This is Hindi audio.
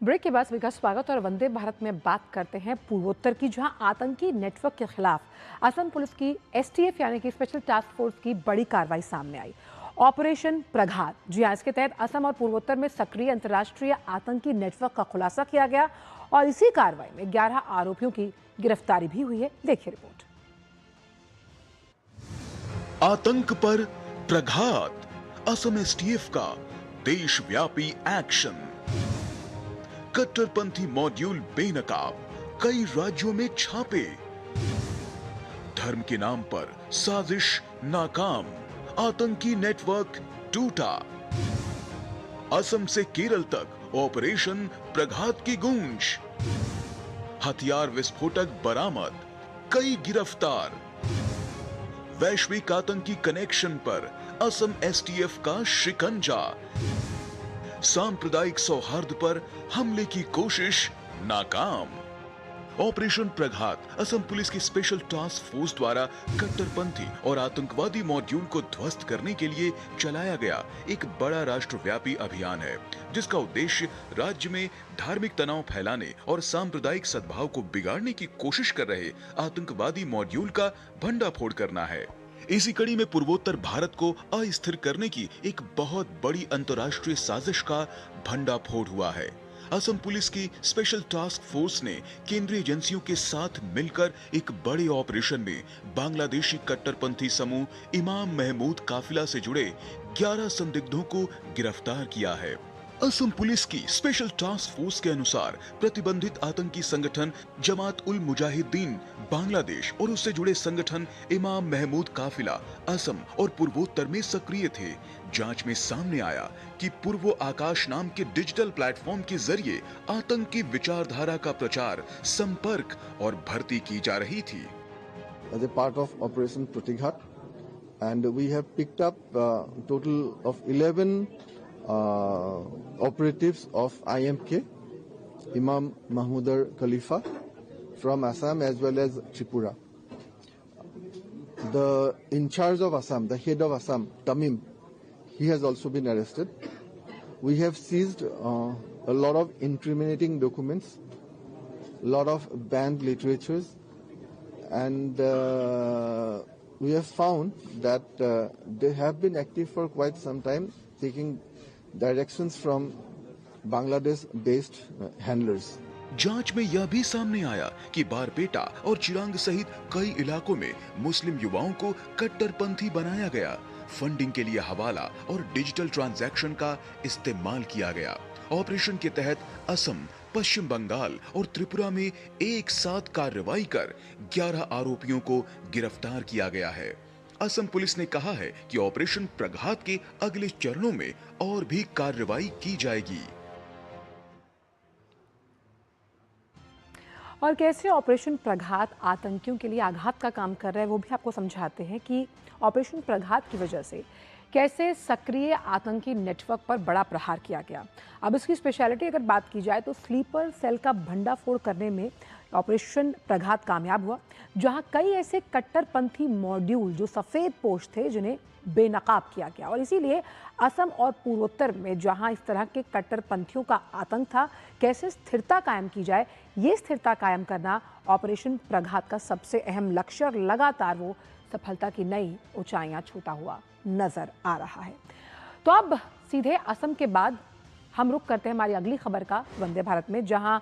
ब्रेक के बाद सभी का स्वागत। और वंदे भारत में बात करते हैं पूर्वोत्तर की, जहां आतंकी नेटवर्क के खिलाफ असम पुलिस की एसटीएफ यानी कि स्पेशल टास्क फोर्स की बड़ी कार्रवाई सामने आई। ऑपरेशन प्रघात। जी हां, इसके तहत असम और पूर्वोत्तर में सक्रिय अंतर्राष्ट्रीय आतंकी नेटवर्क का खुलासा किया गया और इसी कार्रवाई में 11 आरोपियों की गिरफ्तारी भी हुई है। देखिए रिपोर्ट। आतंक पर प्रघात, असम एसटीएफ का देशव्यापी एक्शन। कट्टरपंथी मॉड्यूल बेनकाब, कई राज्यों में छापे। धर्म के नाम पर साजिश नाकाम, आतंकी नेटवर्क टूटा। असम से केरल तक ऑपरेशन प्रघात की गूंज। हथियार विस्फोटक बरामद, कई गिरफ्तार। वैश्विक आतंकी कनेक्शन पर असम एसटीएफ का शिकंजा। सांप्रदायिक सौहार्द पर हमले की कोशिश नाकाम। ऑपरेशन प्रघात असम पुलिस की स्पेशल टास्क फोर्स द्वारा कट्टरपंथी और आतंकवादी मॉड्यूल को ध्वस्त करने के लिए चलाया गया एक बड़ा राष्ट्रव्यापी अभियान है, जिसका उद्देश्य राज्य में धार्मिक तनाव फैलाने और सांप्रदायिक सद्भाव को बिगाड़ने की कोशिश कर रहे आतंकवादी मॉड्यूल का भंडाफोड़ करना है। इसी कड़ी में पूर्वोत्तर भारत को अस्थिर करने की एक बहुत बड़ी अंतर्राष्ट्रीय साजिश का भंडाफोड़ हुआ है। असम पुलिस की स्पेशल टास्क फोर्स ने केंद्रीय एजेंसियों के साथ मिलकर एक बड़े ऑपरेशन में बांग्लादेशी कट्टरपंथी समूह इमाम महमूद काफिला से जुड़े 11 संदिग्धों को गिरफ्तार किया है। असम पुलिस की स्पेशल टास्क फोर्स के अनुसार प्रतिबंधित आतंकी संगठन जमात उल मुजाहिदीन बांग्लादेश और उससे जुड़े संगठन इमाम महमूद काफिला असम और पूर्वोत्तर में सक्रिय थे। जांच में सामने आया कि पूर्व आकाश नाम के डिजिटल प्लेटफॉर्म के जरिए आतंक की विचारधारा का प्रचार, संपर्क और भर्ती की जा रही थी। As a part of Operation Pratighat, and we have picked up total of 11 operatives of IMK, Imam Mahmoodar Khalifa, from Assam as well as Tripura. The in charge of Assam, the head of Assam, Tamim, he has also been arrested. We have seized a lot of incriminating documents, a lot of banned literatures, and we have found that they have been active for quite some time, taking directions from Bangladesh-based handlers. जांच में यह भी सामने आया कि बारपेटा और चिरांग सहित कई इलाकों में मुस्लिम युवाओं को कट्टरपंथी बनाया गया। फंडिंग के लिए हवाला और डिजिटल ट्रांजैक्शन का इस्तेमाल किया गया। ऑपरेशन के तहत असम, पश्चिम बंगाल और त्रिपुरा में एक साथ कार्रवाई कर 11 आरोपियों को गिरफ्तार किया गया है। असम पुलिस ने कहा है कि ऑपरेशन प्रघात के अगले चरणों में और भी कार्रवाई की जाएगी। और कैसे ऑपरेशन प्रघात आतंकियों के लिए आघात का काम कर रहा है, वो भी आपको समझाते हैं कि ऑपरेशन प्रघात की वजह से कैसे सक्रिय आतंकी नेटवर्क पर बड़ा प्रहार किया गया। अब इसकी स्पेशलिटी अगर बात की जाए तो स्लीपर सेल का भंडाफोड़ करने में ऑपरेशन प्रघात कामयाब हुआ, जहां कई ऐसे कट्टरपंथी मॉड्यूल जो सफ़ेद पोश थे जिन्हें बेनकाब किया गया। और इसीलिए असम और पूर्वोत्तर में जहां इस तरह के कट्टरपंथियों का आतंक था, कैसे स्थिरता कायम की जाए, ये स्थिरता कायम करना ऑपरेशन प्रघात का सबसे अहम लक्ष्य और लगातार वो सफलता की नई ऊंचाइयां छूता हुआ नजर आ रहा है। तो अब सीधे असम के बाद हम रुख करते हैं हमारी अगली खबर का वंदे भारत में, जहां